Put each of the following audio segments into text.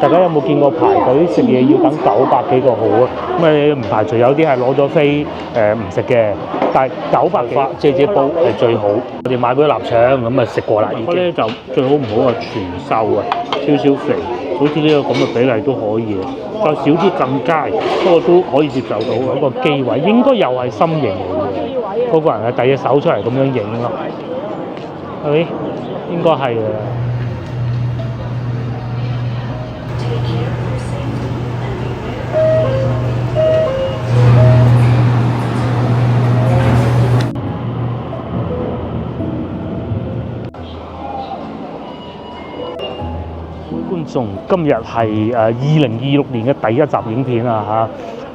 大家有冇見過排隊食嘢要等900幾個號啊？咁啊唔排除有啲係攞咗飛唔食嘅，但係900幾隻煲係最好。我哋買嗰啲臘腸咁啊食過啦已經。咧就最好唔好話全瘦啊，少少肥，好似呢個咁嘅比例都可以，再少啲更佳，不過都可以接受到。嗰個機位應該又係心形嚟嘅，嗰個人係遞隻手出嚟咁樣影咯，係咪？應該係嘅。觀眾，今日係2026年嘅第一集影片啊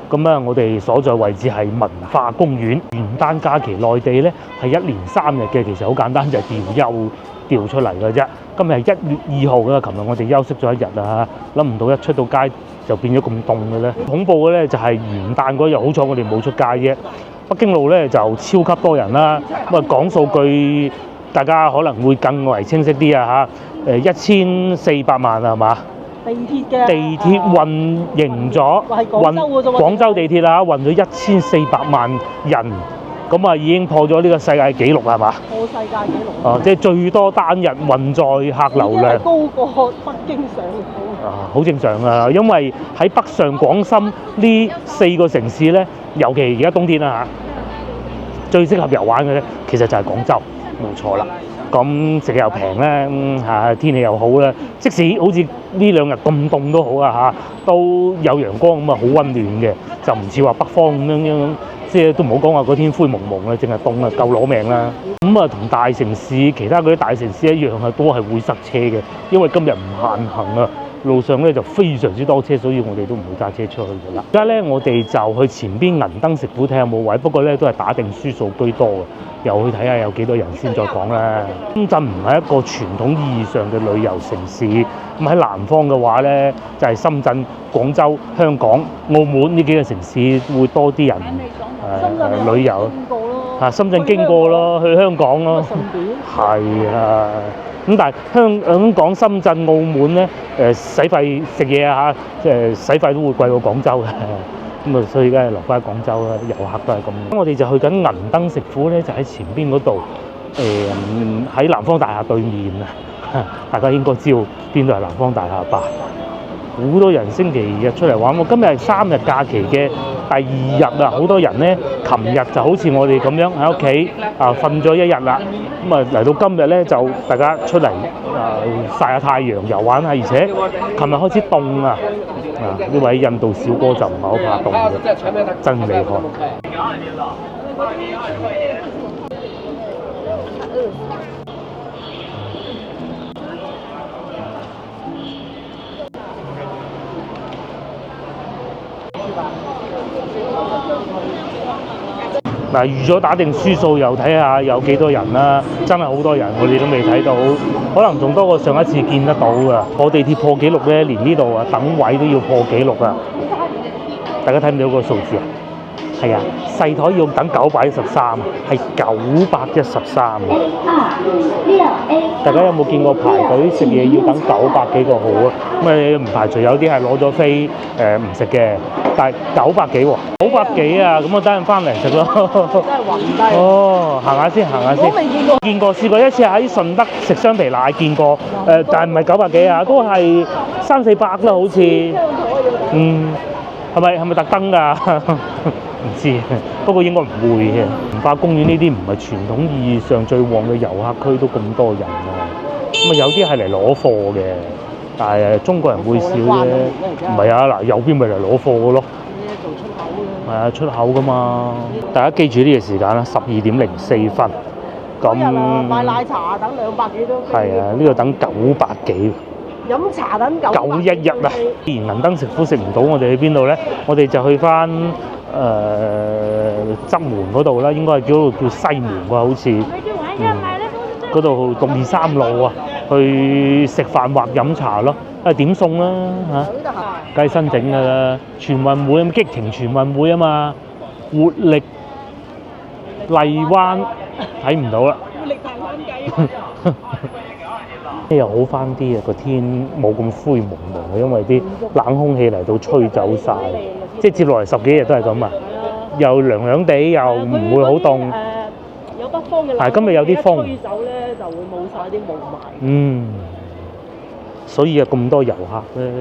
嚇，咁啊我哋所在位置係文化公園。元旦假期內地咧係1連3日嘅，其實好簡單，就係調休調出嚟嘅啫。今日係1月2號嘅，琴日我哋休息咗一日啊，諗唔到一出到街就變咗咁凍嘅咧。恐怖嘅咧就係元旦嗰日，好彩我哋冇出街啫。北京路咧就超級多人啦，咁啊講數據大家可能會更為清晰啲啊嚇。1400萬係嘛？地鐵嘅地鐵運營咗，廣州地鐵啦，運咗1400萬人，咁啊已經破咗呢個世界紀錄係嘛？破世界紀錄。即係最多單日運載客流量。高過北京上海。好正常啊，因為喺北上廣深呢4個城市咧，尤其而家冬天啦嚇，最適合遊玩嘅咧，其實就係廣州，冇錯啦。咁食又平咧，天氣又好咧，即使好似呢2日咁凍都好啊都有陽光咁啊，好溫暖嘅，就唔似話北方咁樣，即係都唔好講話嗰天灰蒙蒙啊，淨係凍啊，夠攞命啦。咁啊，同大城市其他嗰啲大城市一樣啊，都係會塞車嘅，因為今日唔限行啊。路上咧就非常之多車，所以我哋都唔會揸車出去㗎啦。而家咧我哋就去前邊銀燈食府睇下有冇位，不過咧都係打定輸數居多嘅，又去睇下有幾多人先再講啦。深圳唔係一個傳統意義上嘅旅遊城市，咁喺南方嘅話咧就係深圳、廣州、香港、澳門呢幾個城市會多啲人旅遊。深圳經過咯，去香港咯，係啊。咁但係香港、深圳、澳門咧，使費食嘢啊嚇，使費都會貴過廣州嘅。咁啊，所以梗係留翻喺廣州啦，遊客都係咁。咁我哋就去緊銀燈食府咧，就喺前邊嗰度，喺南方大廈對面啊。大家應該知道邊度係南方大廈吧？好多人星期日出嚟玩。我今日係3日假期嘅第2日啊，好多人咧。琴日就好似我哋咁樣喺屋企瞓咗1日啦，咁啊嚟到今日咧就大家出嚟曬下太陽、遊玩下，而且琴日開始凍啊！呢位印度小哥就唔係好怕凍嘅，真厲害。嗱，預咗打定輸數，又睇下有幾多人啦。真係好多人，我哋都未睇到，可能仲多過上一次見得到㗎。坐地鐵破紀錄咧，連呢度等位都要破紀錄啊！大家睇唔到個數字啊？係啊，細台要等913，係913。大家有冇見過排隊食嘢要等900幾個號啊？咁啊唔排除有啲係攞咗飛唔食嘅，但係900幾喎，900幾啊！咁我等陣翻嚟食咯。真係暈低。哦，行下先。我未見過。見過，試過一次喺順德食雙皮奶，見過。但係唔係900幾啊？都係300-400啦，好似。係咪特登㗎？唔知，不過應該唔會嘅。文化公園呢啲唔係傳統意義上最旺嘅遊客區，都咁多人啊。咁啊有啲係嚟攞貨嘅，但係中國人會少啫。唔係啊，嗱右邊咪嚟攞貨嘅咯。做出口嘅。係啊，出口㗎嘛。大家記住呢個時間啦，12:04。咁買奶茶等200幾都。係啊，呢度等900幾。飲茶等911啊！既然銀燈食府食唔到，我哋去邊度咧？我哋就去翻側門嗰度啦，應該係叫西門啩，好似。嗰度623路啊，去食飯或飲茶咯，點餸啦嚇，梗係新整㗎啦，全運會激情全運會啊嘛，活力荔灣睇唔到啦。活力大灣雞。又好翻啲啊，個天冇咁灰蒙蒙嘅，因為啲冷空氣嚟到吹走晒。即係接落嚟10幾日都係咁啊，又涼涼地，又唔會好凍。有北方嘅，係今日有啲風，吹走咧就會冇晒啲霧霾。所以有咁多遊客咧，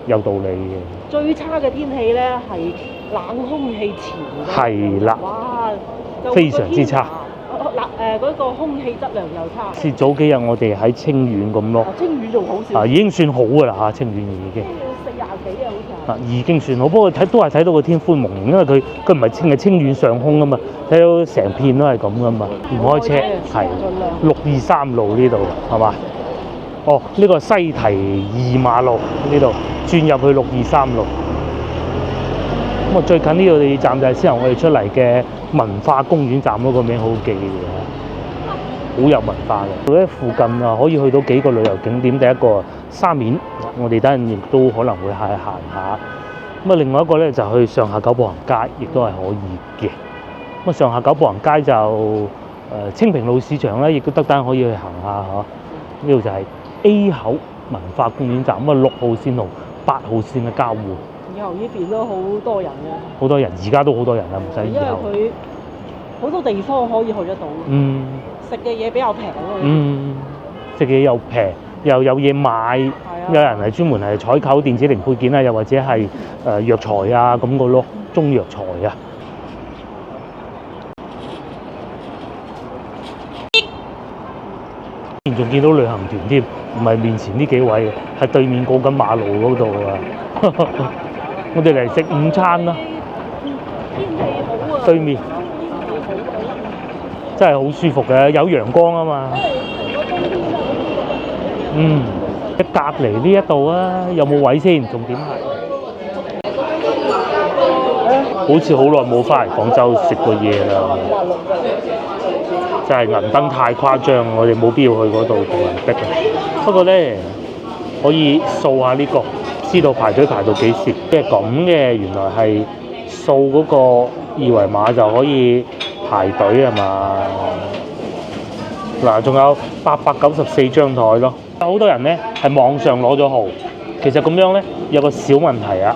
有道理嘅。最差嘅天氣咧係冷空氣潮。係啦，哇，非常之差。嗰個空氣質量又差。似早幾日我哋喺清遠咁咯。清遠仲好少。已經算好㗎啦嚇，清遠已經。 40幾啊，好似已經算好，不過都係睇到個天灰蒙蒙，因為佢唔係清遠上空啊嘛，睇到成片都係咁噶嘛。唔開車係623路呢度係嘛？哦，呢個西堤2馬路呢度轉入去623路。咁啊，最近呢個站就係先由我哋出嚟嘅文化公園站嗰個名好記嘅，好有文化嘅。佢喺附近啊，可以去到幾個旅遊景點，第一個沙面。我哋等陣亦都可能會行下，咁啊另外一個咧就去上下九步行街，亦都係可以嘅。咁啊上下九步行街就清平路市場咧，亦都得單可以去行下嗬。呢度就係 A 口文化公園站，咁啊6號線同8號線嘅交匯。以後呢邊都好多人嘅。好多人，而家都好多人啦，唔使以後。因為佢好多地方可以去得到。食嘅嘢比較平咯。食嘢又平。又有嘢買，有人係專門係採購電子零配件啊，又或者係藥材啊咁個咯，中藥材啊。仲見到旅行團添，唔係面前呢幾位嘅，係對面過緊馬路嗰度啊。我哋嚟食午餐啦。天氣好啊！對面真係好舒服嘅，有陽光啊嘛。隔離呢一度啊，有冇位先？重點係，好似好耐冇翻嚟廣州食過嘢啦，真係銀燈太誇張，我哋冇必要去嗰度同人逼啊。不過咧，可以掃下呢個，知道排隊排到幾時。即係咁嘅，原來係掃嗰個二維碼就可以排隊係嘛？嗱，仲有894張台咯。有好多人咧係網上攞咗號，其實咁樣咧有個小問題啊，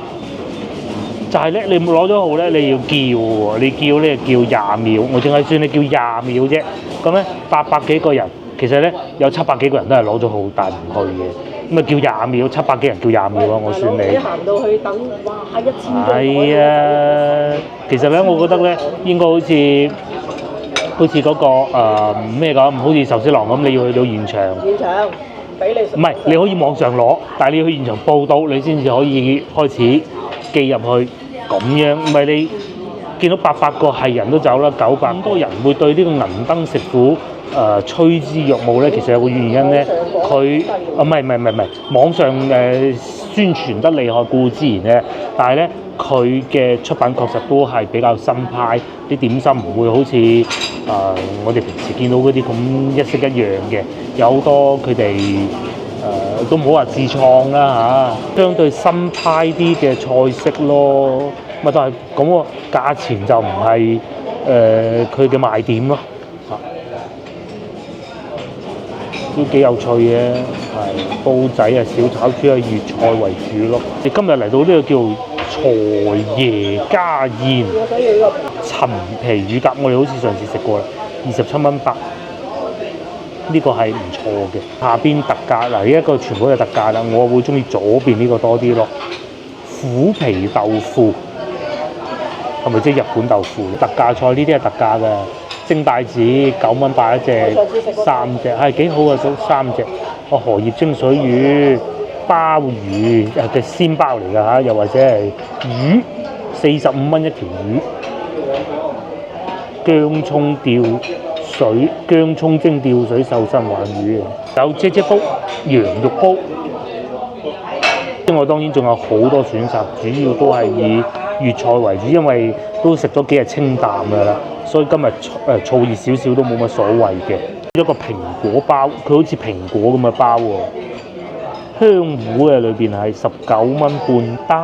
就係咧你攞咗號咧，你要叫喎，你叫咧叫20秒，我淨係算你叫20秒啫。咁咧800幾個人，其實咧有700幾個人都係攞咗號但唔去嘅，咁啊叫20秒，700幾人叫20秒啊，我算你。你行到去等，哇，1000張。係啊，其實咧我覺得咧應該好似嗰個咩咁，好似壽司郎咁，你要去到現場。現場。唔係，你可以網上攞，但係你要去現場報到，你先至可以開始寄入去咁樣。唔係你見到800個係人都走啦，900咁多人會對呢個銀燈食府趨之若鶩咧。其實有個原因咧，佢唔係網上宣傳得厲害固之然咧，但係咧佢嘅出品確實都係比較新派，啲點心唔會好似我哋平時見到嗰啲咁一式一樣嘅，有好多佢哋都唔好話自創啦嚇，相對新派啲嘅菜式咯，咪但係咁個價錢就唔係佢嘅賣點咯，都幾有趣嘅，係煲仔啊、小炒豬啊、粵菜為主咯。你今日嚟到呢個叫財爺家宴，陳皮乳鴿，我哋好似上次食過啦，27蚊8，呢個係唔錯嘅。下邊特價嗱，呢一個全部係特價啦，我會中意左邊呢個多啲咯。虎皮豆腐係咪即係日本豆腐？特價菜呢啲係特價嘅。蒸帶子9蚊8一隻，3隻係幾好啊！都3隻。荷葉蒸水魚、鮑魚嘅鮮鮑嚟㗎嚇，又或者係魚45蚊一條魚，薑葱蒸吊水瘦身鯇魚，有啫啫煲、羊肉煲。我當然仲有好多選擇，主要都係以粵菜為主，因為都食咗幾日清淡㗎啦，所以今日燥熱少少都冇乜所謂嘅。一個蘋果包，佢好似蘋果咁嘅包喎，香芋嘅裏邊係19蚊半打，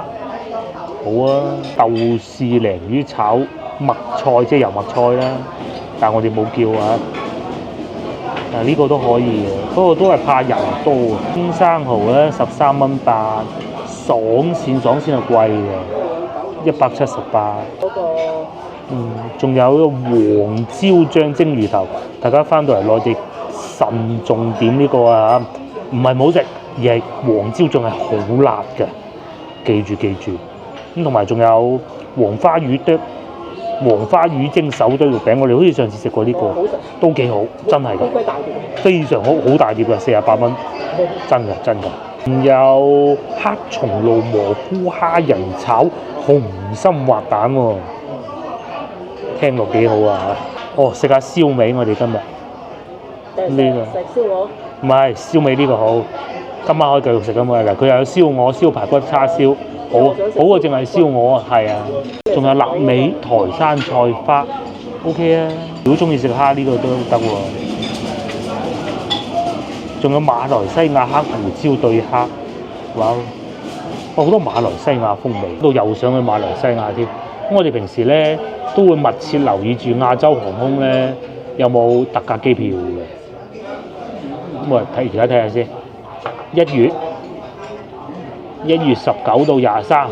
好啊。豆豉鯪魚炒麥菜，即係油麥菜啦，但係我哋冇叫啊。呢個都可以嘅，不過都係怕人多啊。鮮生蠔咧13蚊8，爽線係貴嘅，178。嗰個仲有一個黃椒醬蒸魚頭，大家翻到嚟內地慎重點呢個啊，唔係冇食，而係黃椒醬係好辣嘅，記住。咁同埋仲有黃花魚蒸手堆肉餅，我哋好似上次食過呢個，都幾好，真係㗎，非常好，好大碟㗎，48蚊，真㗎。仲有黑松露蘑菇蝦仁炒紅心滑蛋喎，聽落幾好啊！哦，食下燒味，我哋今日呢個食燒鵝，唔係燒味呢個好，今晚可以繼續食㗎嘛。嗱，佢又有燒鵝、燒排骨、叉燒，好過淨係燒鵝啊，係啊，仲有臘味台山菜花 ，OK 啊。如果中意食蝦呢個都得喎。仲有馬來西亞黑胡椒對蝦，哇！好多馬來西亞風味，都又想去馬來西亞添。咁我哋平時咧都會密切留意住亞洲航空咧有冇特價機票嘅。咁我而家睇下先，1月19到23，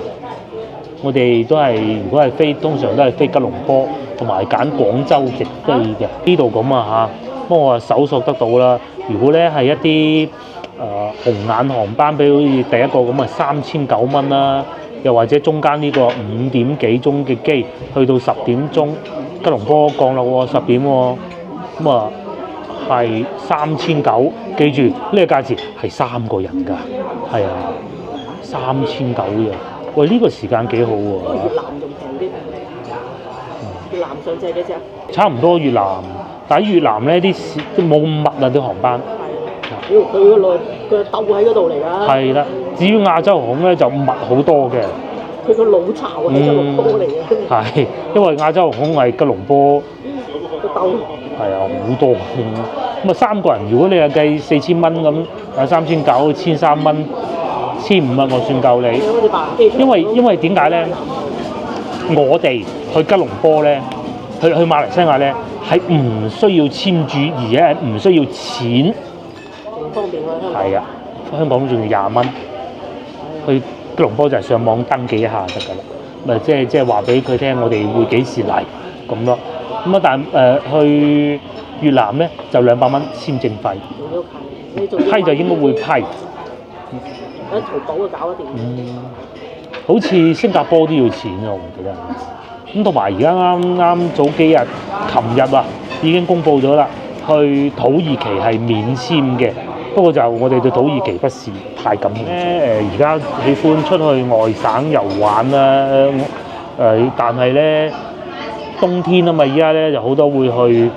我哋都係如果係飛，通常都係飛吉隆坡，同埋揀廣州直飛嘅。呢度咁啊嚇，不過我搜索得到啦。如果咧係一啲紅眼航班，比如好似第一個咁啊3900蚊啦，又或者中間呢個5點幾鐘嘅機，去到10點鐘，吉隆坡降落喎10點喎，咁啊係3900，記住呢個價錢係3個人㗎，係啊3900嘅，喂呢個時間幾好喎。越南仲平啲，越南上借幾隻？差唔多越南，但喺越南咧啲都冇咁密啊啲航班。佢個內佢竇喺嗰度嚟㗎。係啦，至於亞洲航空咧就密好多嘅。佢個老巢係吉隆坡嚟嘅。係，因為亞洲航空係吉隆坡個竇。係啊，好多咁啊3個人，如果你係計4000蚊咁，有3900、1300蚊、1500蚊，我算夠你。因為點解咧？我哋去吉隆坡咧，去馬來西亞咧係唔需要簽注，而且係唔需要錢。方便喎，係啊，香港仲要20蚊，去吉隆坡就係上網登記一下得㗎啦。咪即係話俾佢聽，我哋會幾時嚟咁咯。咁啊，但去越南咧就200蚊簽證費。批就應該會批。喺淘寶就搞得掂。好似新加坡都要錢㗎，我唔記得。咁同埋而家啱早幾日，琴日啊已經公佈咗啦，去土耳其係免簽嘅。不過就我哋對土耳其不是太感興趣。而家喜歡出去外省遊玩啦。但係咧冬天啊嘛，而家咧就好多會去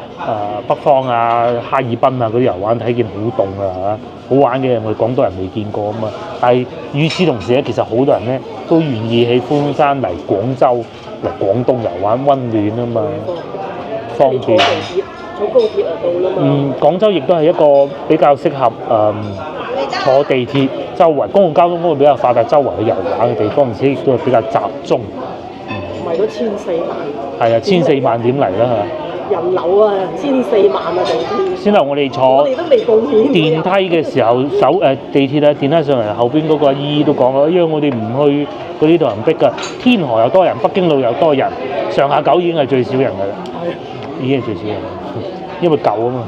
北方啊、哈爾濱啊嗰啲遊玩，睇見好凍啊嚇，好玩嘅我哋廣東人未見過啊嘛。但係與此同時咧，其實好多人咧都願意喜歡翻嚟廣州、嚟廣東遊玩，溫暖啊嘛，方便。坐高鐵就到啦嘛。廣州亦都係一個比較適合坐地鐵周圍公共交通工具比較發達，周圍去遊玩嘅地方，而且亦都係比較集中。唔係都14萬。係啊，14萬點嚟啦嚇。人流啊，14萬啊地鐵。先頭我哋坐我哋都未貢獻。電梯嘅時候，地鐵啊電梯上嚟，後邊嗰個阿姨都講啦，因為我哋唔去嗰啲度人逼㗎，天河又多人，北京路又多人，上下九已經係最少人㗎啦。已經係最少人，因為舊啊嘛。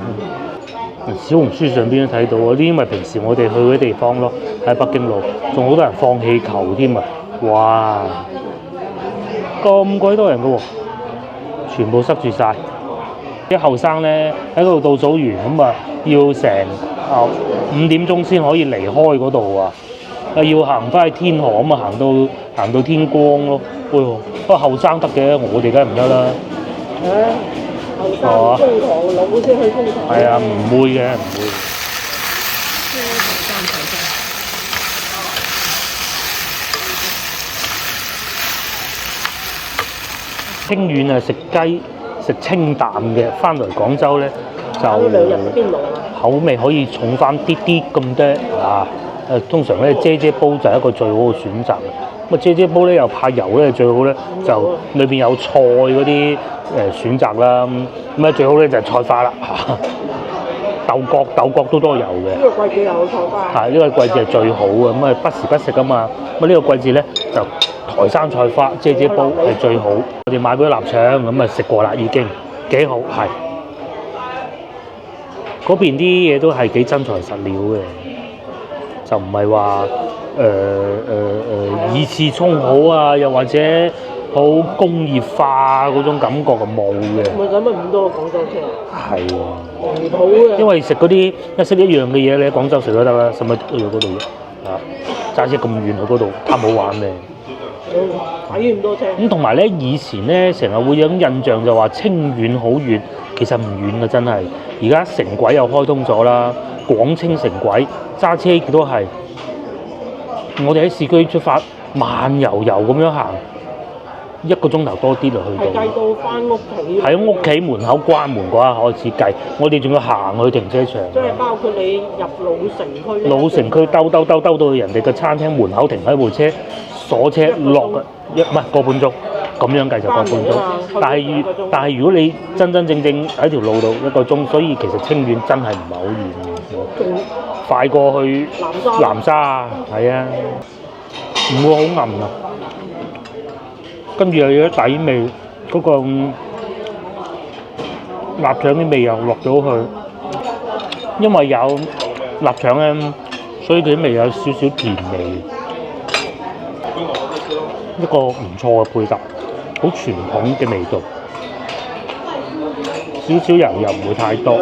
小紅書上邊都睇到啊，呢啲咪平時我哋去嗰啲地方咯，喺北京路，仲好多人放氣球添啊！哇，咁鬼多人㗎喎，全部塞住晒。啲後生咧喺嗰度倒數完，咁啊要成5點鐘先可以離開嗰度啊！要行翻去天河咁啊，行到天光咯。不過後生得嘅，我哋梗係唔得啦。後生瘋狂老先去瘋狂。係啊，唔會嘅，唔會。清遠啊，食雞食清淡嘅，翻嚟廣州咧就2日邊爐口味可以重翻啲啲咁多啊。通常咧啫啫煲就係一個最好嘅選擇。咁啊啫啫煲咧又怕油咧，最好咧就裏邊有菜嗰啲選擇啦。咁啊最好咧就係菜花啦。豆角都多油嘅。呢個季節有菜花。係呢個季節係最好嘅，咁啊不時不食啊嘛。咁呢個季節咧就台山菜花姐煲係最好。我哋買嗰啲臘腸咁啊食過啦，已經幾好係。嗰邊啲嘢都係幾真材實料嘅，就唔係話以次充好啊，又或者好工業化嗰種感覺就冇嘅。咪使乜咁多廣州車？係喎，離譜嘅。因為食嗰啲一式一樣嘅嘢，你喺廣州食都得啦，使乜去到嗰度啊？揸車咁遠去嗰度，貪好玩咩？睇咁多車。咁同埋咧，以前咧成日會有種印象就話清遠好遠，其實唔遠嘅真係。而家城軌又開通咗啦，廣清城軌揸車亦都係。我哋喺市區出發，慢悠悠咁樣行，1個鐘頭多啲就去到。係計到翻屋企。喺屋企門口關門嗰下開始計，我哋仲要行去停車場。即係包括你入老城區。老城區兜到去人哋嘅餐廳門口停喺部車，鎖車落唔係個半鐘，咁樣計就個半鐘。但係如果你真正喺條路度1個鐘，所以其實清遠真係唔係好遠。快過去南沙，係啊，唔會好韌啊。跟住又有啲底味，嗰個臘腸啲味又落咗去，因為有臘腸咧，所以佢啲味有少少甜味，一個唔錯嘅配搭，好傳統嘅味道，少少油又唔會太多。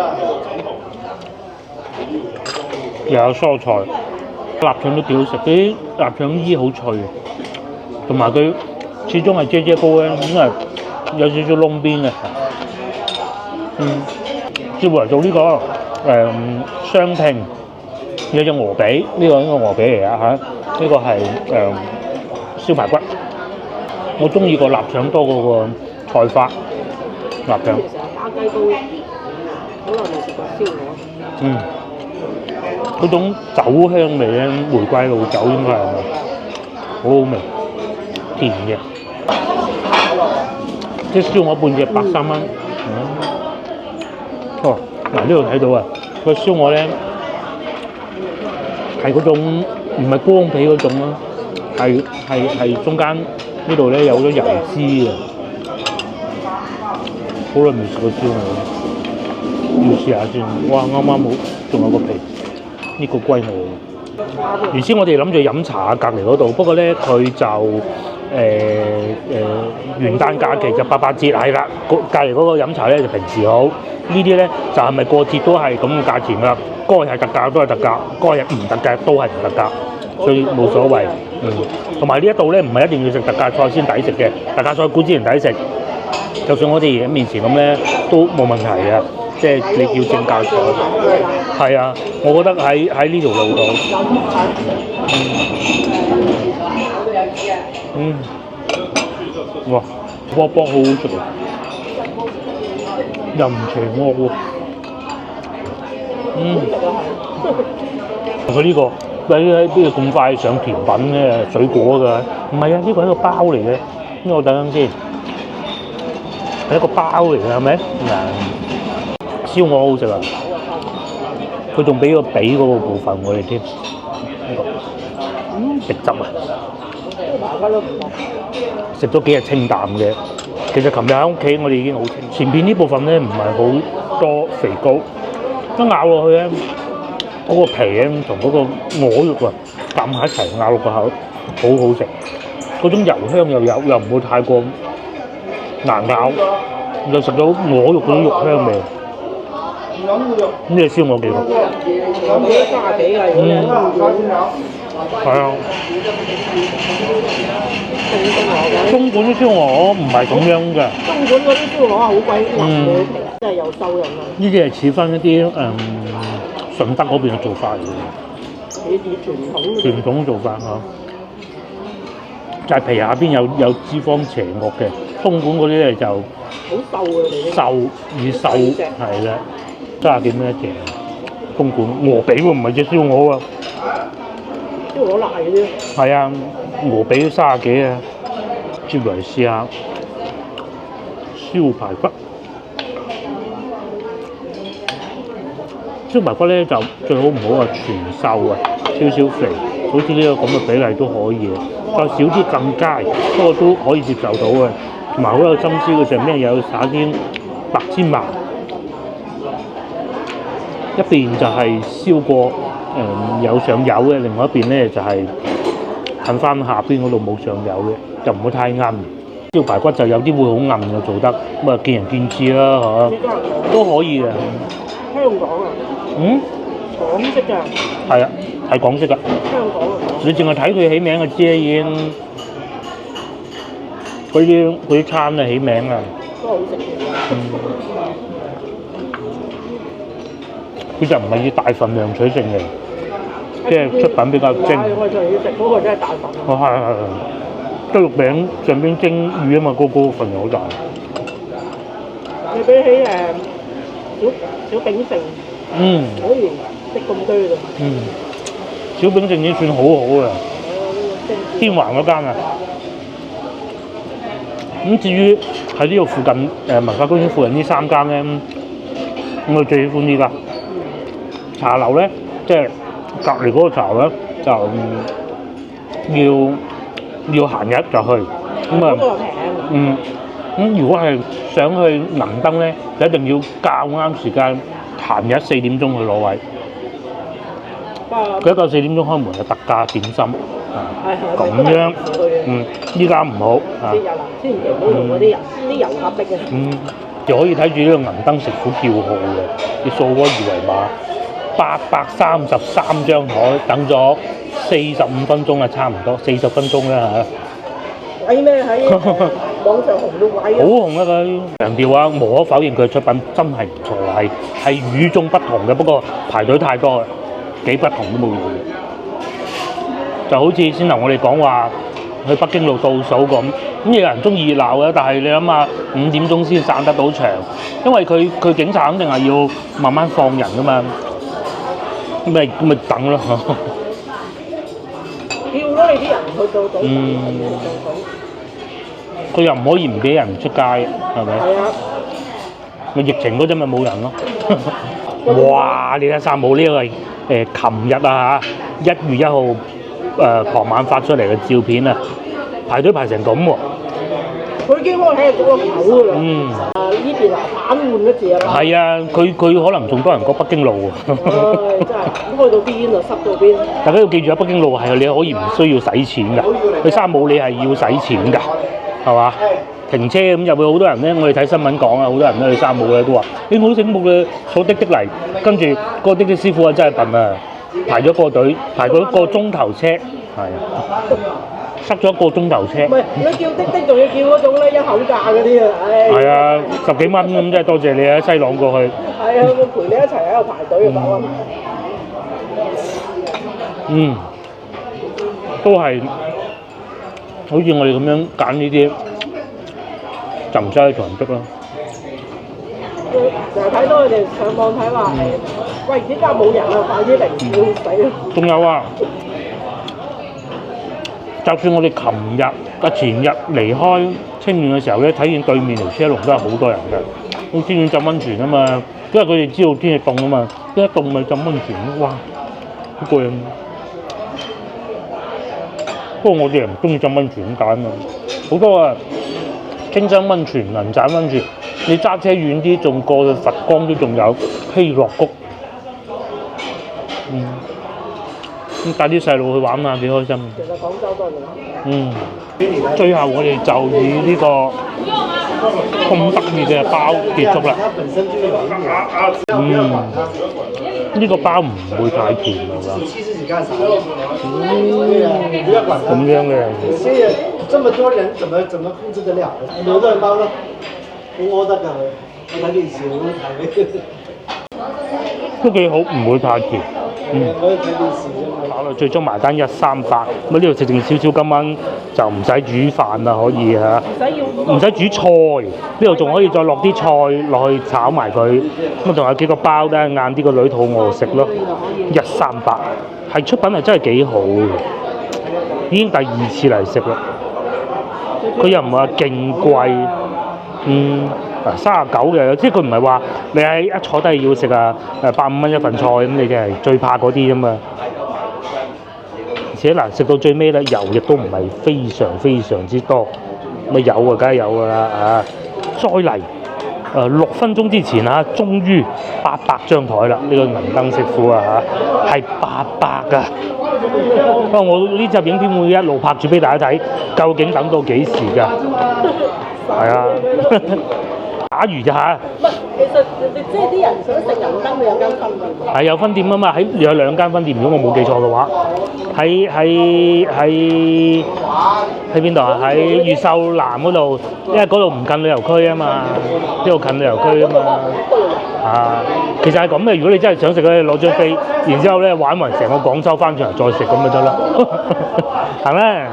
又有蔬菜，臘腸都幾好食，啲臘腸衣好脆，同埋佢始終係姐煲咧，咁啊有少少窿邊嘅。接嚟做呢個雙拼，有隻鵝髀，呢個應該鵝髀嚟啊嚇，呢個係燒排骨。我中意個臘腸多過個菜花臘腸。成日打雞煲，好耐未食過燒鵝。嗰種酒香味咧，玫瑰露酒應該係好好味，甜嘅。即係燒鵝半隻130蚊。嗱呢度睇到啊，個燒鵝咧係嗰種唔係光皮嗰種咯，係中間呢度咧有咗油脂嘅。好耐未食過燒鵝，要試下先。哇！啱啱好，仲有個皮。呢個龜嚟嘅，原先我哋諗住飲茶隔離嗰度，不過咧佢就元旦假期就8折，係啦，隔離嗰個飲茶咧就平時好，呢啲咧就係咪過節都係咁嘅價錢㗎？該係特價都係特價，該係唔特價都係唔特價，所以冇所謂。同埋呢一度咧唔係一定要食特價菜先抵食嘅，特價菜固之然抵食，就算我哋喺面前咁咧都冇問題嘅。即係你叫正價菜，係啊！我覺得喺呢條路度，哇，卜卜好好食啊！又唔邪惡喎，佢呢個喺邊度咁快上甜品嘅水果㗎？唔係啊，呢個係一個包嚟嘅，呢個等陣先，係一個包嚟嘅係咪？燒鵝好食啊！佢仲俾個髀嗰個部分我哋添，食汁啊！食咗幾日清淡嘅，其實琴日喺屋企我哋已經好清。前邊呢部分咧唔係好多肥膏，一咬落去咧，嗰個皮咧同嗰個鵝肉啊夾埋一齊咬落個口，好好食。嗰種油香又有，又唔會太過難咬，又食到鵝肉嗰種肉香味。咁你燒鵝幾個？我俾30幾㗎，係啊。東莞啲燒鵝唔係咁樣嘅。東莞嗰啲燒鵝好鬼腍嘅皮，真係有收人啊！呢啲係似翻一啲順德嗰邊嘅做法嚟嘅。傳統做法嚇，就係皮下邊有脂肪邪惡嘅。東莞嗰啲咧就好瘦嘅，瘦係啦。30幾蚊一隻，東莞鵝髀喎，唔係隻燒鵝啊！燒鵝瀨嗰啲。係啊，鵝髀都30幾啊！接嚟試下燒排骨，燒排骨咧就最好唔好話全瘦啊，少少肥，好似呢個咁嘅比例都可以，再少啲更佳，不過都可以接受到嘅。同埋好有心思嘅上面有撒啲白芝麻，一邊就係燒過有上油嘅，另外一邊咧就係近翻下邊嗰度冇上油嘅，就唔好太韌。燒排骨就有啲會好韌嘅做得，咁啊見仁見智啦嚇，都可以嘅。香港啊？嗯？港式㗎。係啊，係港式㗎。香港啊。你淨係睇佢起名嘅啫，已經嗰啲餐啊起名啊。都好食嘅。佢就唔係以大份量取勝嘅，即係出品比較精。我就要食嗰個真係大份。哦，係。雞肉餅上邊蒸魚啊嘛，嗰個份量好大。你比起小炳勝，可以食咁多㗎。小炳勝已經算好好嘅。天環嗰間啊。咁至於喺呢度附近文化公園附近呢3間咧，我最喜歡呢間茶樓咧，即係隔離嗰個茶樓咧就要閒日就去，咁啊，如果係想去銀燈咧，就一定要較啱時間，閒日4點鐘去攞位。佢一夠4點鐘開門就特價點心，咁樣，依家唔好啊。節日啊，千祈唔好用嗰啲人，啲遊客逼嘅。就可以睇住呢個銀燈食府叫號嘅，你掃嗰2維碼，833張台等咗45分鐘啊，差唔多40分鐘啦嚇。位咩喺網上紅到位啊！好紅啊佢，強調啊，無可否認佢嘅出品真係唔錯，係與眾不同嘅。不過排隊太多啦，幾不同都冇用嘅。就好似先頭我哋講話去北京路倒數咁有人中意熱鬧嘅，但係你諗下5點鐘先散得到場，因為佢警察肯定係要慢慢放人噶嘛，咁咪等咯。叫咗你啲人去到倒數，佢又唔可以唔俾人出街，係咪？係啊。咪疫情嗰陣咪冇人咯。哇！你睇下冇呢個琴日啊嚇，1月1號傍晚發出嚟嘅照片啊，排隊排成咁喎。佢已經開喺嗰個口㗎啦。呢邊啊反換咗字啊。係啊，佢可能仲多人過北京路喎。真係開到邊啊，塞到邊。大家要記住啊，北京路係你可以唔需要使錢㗎，去山姆你係要使錢㗎，係嘛？停車咁入去好多人咧，我哋睇新聞講啊，好多人咧去山姆咧都話：你好醒目嘅，坐的嚟，跟住個的師傅啊真係笨啊，排咗個隊，排咗1個鐘頭車，係啊，塞咗1個鐘頭車。唔係，你叫的仲要叫嗰種咧1口價嗰啲啊，唉。係啊，10幾蚊咁，真係多謝你啊，西朗過去。係啊，我陪你一齊喺度排隊啊，8蚊。都係好似我哋咁樣揀呢啲。就唔使去同人逼咯。成日睇到佢哋上網睇話喂點解冇人啊？快啲嚟，要死啊！仲有啊，就算我哋前日離開清遠嘅時候咧，睇見對面條車龍都係好多人嘅。咁清遠浸溫泉啊嘛，因為佢哋知道天氣凍啊嘛，一凍咪浸溫泉咯，哇，好過癮。不過我哋人唔中意浸溫泉咁解啊嘛，好多啊。青山溫泉、銀盞溫泉，你揸車遠啲，仲過去佛光都仲有希樂谷。咁帶啲細路去玩下幾開心。其實廣州多嘅。最後我哋就以呢個咁得意嘅包結束啦。呢個包唔會太甜係嘛？咁樣嘅。這麼多人怎麼控制得了？幾多人包呢？我得㗎，我睇電視好睇。都幾好，唔會太甜。我睇電視啫嘛。最終埋單138，咁呢度食定少少，今晚就唔使煮飯啦，可以嚇。唔使煮菜，呢度仲可以再落啲菜落去炒埋佢。咁仲有幾個包咧，晏啲個女肚餓食咯。138係出品係真係幾好嘅，已經第2次嚟食啦。佢又唔係話勁貴， 39嘅，即係佢唔係話你喺一坐低要食150蚊一份菜咁，你就係最怕嗰啲啫嘛。而且嗱，食到最尾咧，油亦都唔係非常之多，咪有啊，梗係有㗎啦啊！再嚟6分鐘之前啊，終於800張台啦！呢、個銀燈師傅啊嚇係800㗎。不過我呢集影片會一路拍住俾大家睇，究竟等到幾時㗎？係啊，假如就嚇。其實即係啲人想食銀燈，佢有間分店。係有分店啊嘛，有2間分店，如果我冇記錯嘅話，喺邊度啊？喺越秀南嗰度，因為嗰度唔近旅遊區啊嘛，呢度近旅遊區啊嘛。啊，其實係咁嘅，如果你真係想食咧，攞張飛，然之後咧玩埋成個廣州翻轉嚟再食咁咪得咯，係咩？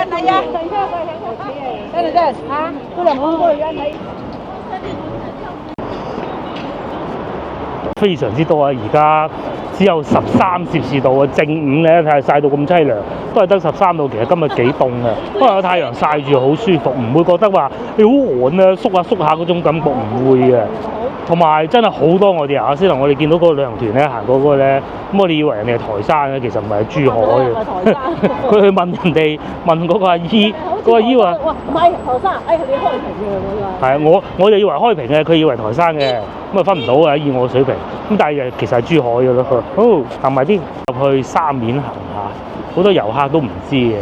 等一下，等啊，過兩分鐘約你。非常之多啊！而家只有13攝氏度啊，正午咧睇下曬到咁凄涼，都係得13度。其實今日幾凍啊，不過有太陽曬住好舒服，唔會覺得話你好寒啊，縮下嗰種感覺唔會嘅。同埋真係好多外地人先能我哋見到嗰個旅行團咧行過嗰個咧，咁我哋以為人哋係台山咧，其實唔係珠海嘅。佢去問人哋問嗰個阿姨，嗰個阿姨話：唔係台山，你開平嘅嗰個。係啊，我就以為開平嘅，佢以為台山嘅，咁啊分唔到啊，以我水平。咁但係其實係珠海嘅咯。好，行埋啲入去沙面行下，好多遊客都唔知嘅。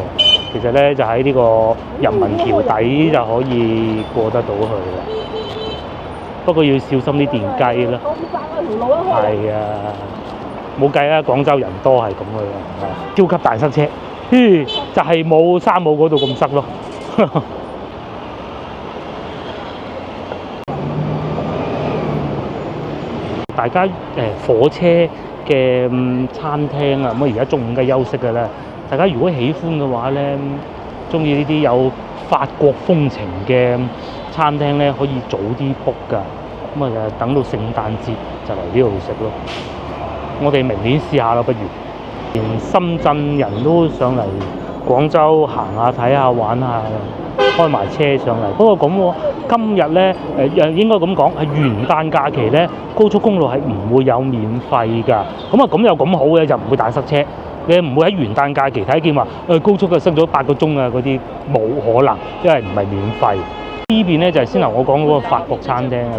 其實咧就喺呢個人民橋底就可以過得到去啦。不過要小心啲電雞啦。係啊，冇計啦，廣州人多係咁嘅啦，超級大塞車，就係冇山姆嗰度咁塞咯。大家火車嘅餐廳啊，咁而家中午嘅休息嘅咧，大家如果喜歡嘅話咧，中意呢啲有法國風情嘅餐廳咧，可以早啲 book 㗎。咁啊就等到聖誕節就嚟呢度食咯。我哋明年試下啦，不如連深圳人都上嚟廣州行下睇下玩下，開埋車上嚟。不過咁喎，今日咧應該咁講係元旦假期咧，高速公路係唔會有免費㗎。咁啊咁又咁好嘅，就唔會大塞車。你唔會喺元旦假期睇見話高速嘅塞咗8個鐘啊嗰啲，冇可能，因為唔係免費。呢邊咧就係先頭我講嗰個法國餐廳啊，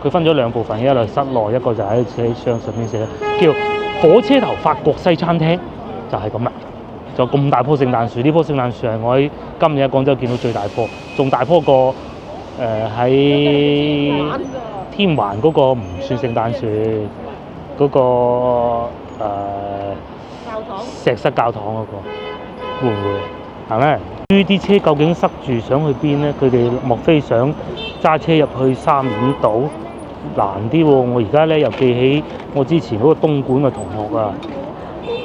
佢分咗2部分，一個室內，一個就喺上面寫叫火車頭法國西餐廳，就係咁啦。就咁大棵聖誕樹，呢棵聖誕樹係我喺今日喺廣州見到最大棵，仲大棵過喺天環嗰個唔算聖誕樹，嗰個石室教堂嗰個會唔會係咩？至於啲車究竟塞住想去邊呢？佢哋莫非想揸車入去沙面島難啲喎？我而家咧又記起我之前嗰個東莞嘅同學啊，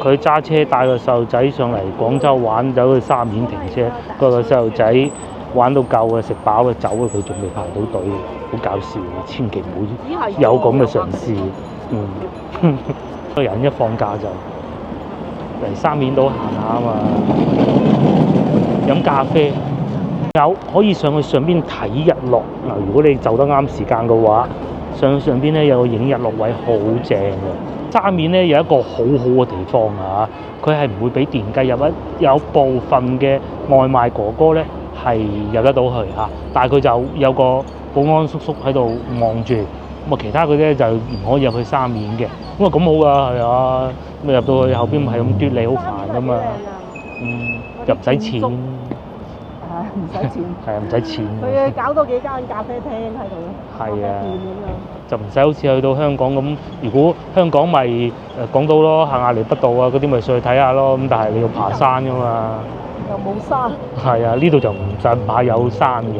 佢揸車帶個細路仔上嚟廣州玩，走去沙面停車，個細路仔玩到夠啊，食飽啊走啊，佢仲未排到隊，好搞笑！千祈唔好有咁嘅嘗試。個人一放假就嚟沙面島行下啊嘛〜飲咖啡，有可以上去上邊睇日落嗱。如果你就得啱時間嘅話，上邊咧有個影日落位好正嘅。沙面咧有一個好好嘅地方啊，佢係唔會俾電雞入啊。有部分嘅外賣哥哥咧係入得到去嚇，但係佢就有個保安叔叔喺度望住，咁啊其他嗰啲就唔可以入去沙面嘅。咁啊咁好㗎，係啊，咁入到去後邊係咁嘟你好煩㗎嘛。又唔使錢，唔使錢，係啊，唔使錢。佢搞多幾間咖啡廳喺度咯，係啊，店咁樣。就唔使好似去到香港咁，如果香港咪港島咯，行亞厘畢道啊嗰啲咪上去睇下咯。咁但係你要爬山㗎嘛，又冇山。係啊，呢度就唔怕有山嘅。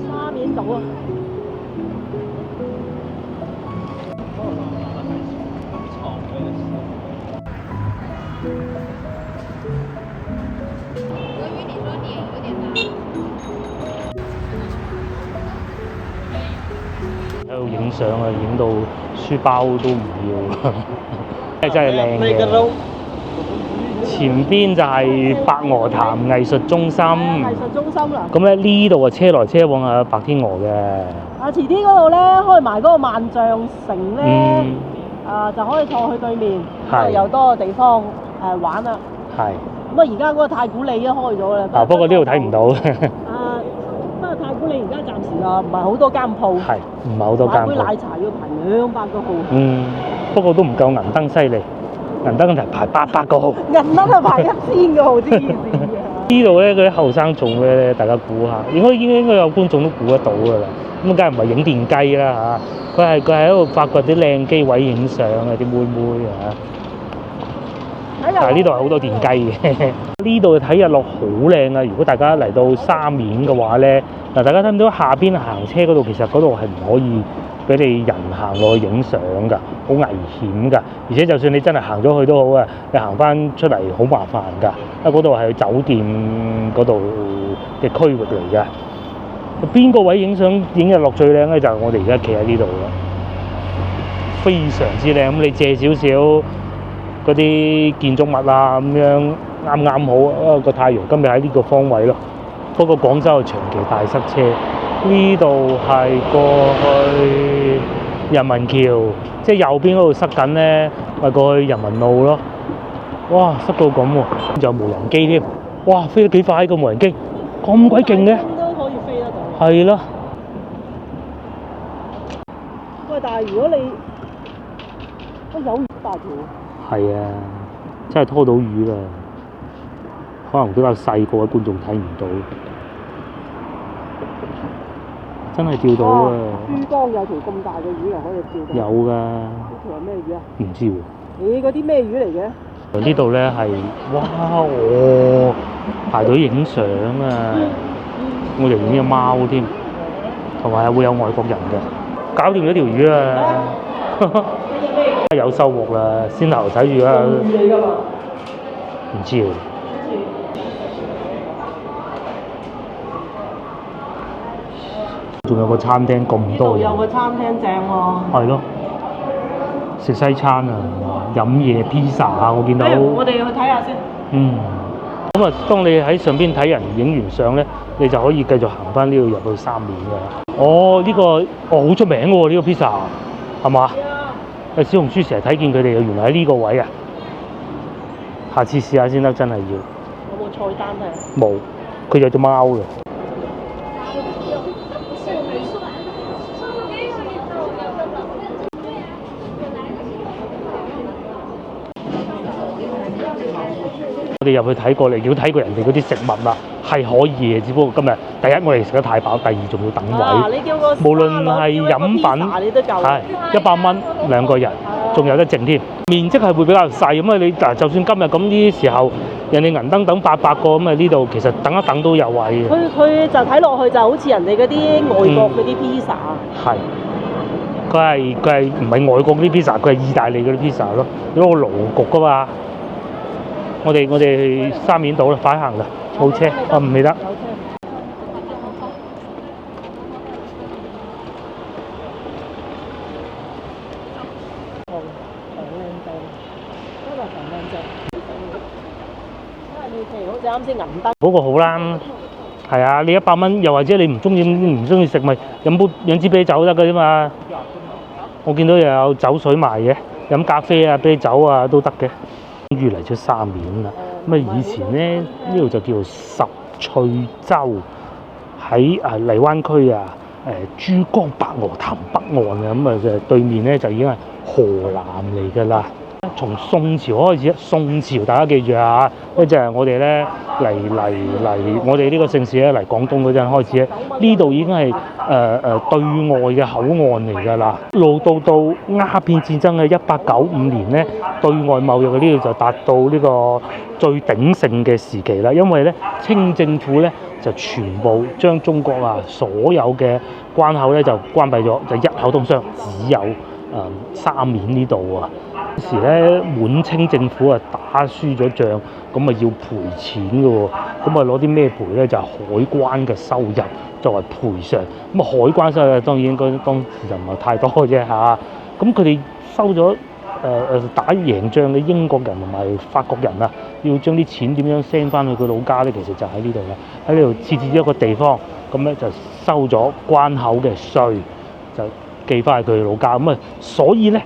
沙面島啊！相啊，影到書包都唔要，真係靚嘅。前邊就係白鵝潭藝術中心，藝術中心啦。咁咧呢度啊車來車往啊白天鵝嘅。遲啲嗰度咧開埋嗰個萬象城咧，就可以坐去對面，又多個地方玩啦。係。咁啊，而家嗰個太古里都開咗啦。不過呢度睇唔到。不過太古里而家暫時啊，唔係好多間鋪。係，唔係好多間鋪。買杯奶茶要排200個號。不過都唔夠銀燈犀利。銀燈就排800個號，銀燈係排1000個號先至。呢度咧嗰啲後生做咩咧？大家估下，應該有觀眾都估得到㗎啦。咁梗係唔係影電雞啦嚇？佢係喺度發掘啲靚機位影相啊，啲妹妹啊。但係呢度係好多電雞嘅。呢度睇日落好靚啊！如果大家嚟到沙面嘅話咧，嗱大家睇唔到下邊行車嗰度，其實嗰度係唔可以俾你人行落去影相㗎，好危險㗎。而且就算你真係行咗去都好啊，你行翻出嚟好麻煩㗎，因為嗰度係酒店嗰度嘅區域嚟㗎。邊個位影相影日落最靚咧？就係我哋而家企喺呢度啦，非常之靚。咁你借少少嗰啲建築物啊，咁樣啱啱好個太陽今日喺呢個方位咯。不過廣州係長期大塞車。呢度係過去人民橋，即係右邊嗰度塞緊咧，咪過去人民路咯。哇，塞到咁喎！仲有無人機添，哇，飛得幾快個無人機，咁鬼勁嘅。都可以飛得到。係咯。喂，但係如果你有魚大條。係啊，真係拖到魚啦。可能比較細，各位觀眾睇唔到。真係釣到啊！珠江有條咁大嘅魚又可以釣到。有㗎。呢條係咩魚啊？唔知喎。你嗰啲咩魚嚟嘅？呢度咧係，哇！排隊影相啊！我哋影咗貓添，同埋會有外國人嘅。搞掂咗條魚啊！有收穫啦，先頭睇住啦。唔知喎。仲有個餐廳咁多嘢，有個餐廳正喎。係咯，食西餐啊，飲嘢、披薩啊，我見到。我哋去睇下先。咁啊，當你喺上邊睇人影完相咧，你就可以繼續行翻呢度入去沙面㗎。呢個好出名喎，呢個披薩係嘛？小紅書成日睇見佢哋原來喺呢個位啊。下次試下先得，真係要。有冇菜單睇？冇，佢有隻貓嘅。我哋入去睇過嚟，如果睇過人哋嗰啲食物啦，係可以嘅，只不過今日第一我哋食得太飽，第二仲要等位。你叫個無論係飲品，你都夠。係100蚊2個人，仲有得剩添。面積係會比較細，咁啊你就算今日咁呢啲時候，人哋銀燈等800個，咁啊呢度其實等一等都有位嘅。佢就睇落去就好似人哋嗰啲外國嗰啲披薩。係。佢係唔係外國嗰啲披薩？佢係意大利嗰啲披薩咯，有個爐焗噶嘛。我哋去沙面島啦，快行啦，冇車，唔記得。好似啱先銀燈。嗰個好啦，係啊，你100蚊，又或者你唔中意食咪飲支啤酒得㗎啫嘛。我見到又有酒水賣嘅，飲咖啡啊、啤酒啊都得嘅。終於嚟出沙面啦！咁啊，以前咧呢度就叫做十趣洲，喺荔灣區啊，珠江白鵝潭北岸啊，咁啊對面咧就已經係河南嚟㗎啦。從宋朝開始，宋朝大家記住啊，就係我哋咧嚟我哋呢個城市咧嚟廣東嗰陣開始咧，呢度已經係對外嘅口岸嚟㗎啦。路到鴉片戰爭嘅1895年咧，對外貿易嘅呢度就達到呢個最鼎盛嘅時期啦。因為咧清政府咧就全部將中國啊所有嘅關口咧就關閉咗，就一口通商，只有沙面呢度啊。時咧滿清政府啊打輸咗仗，咁啊要賠錢嘅喎，咁啊攞啲咩賠咧？就係海關嘅收入作為賠償。咁啊海關收入當然應該當時就唔係太多啫嚇。咁佢哋收咗打贏仗嘅英國人同埋法國人啊，要將啲錢點樣 send 翻去佢老家咧？其實就喺呢度啦，喺呢度設置咗一個地方，咁咧就收咗關口嘅稅，就寄翻去佢老家。咁啊，所以咧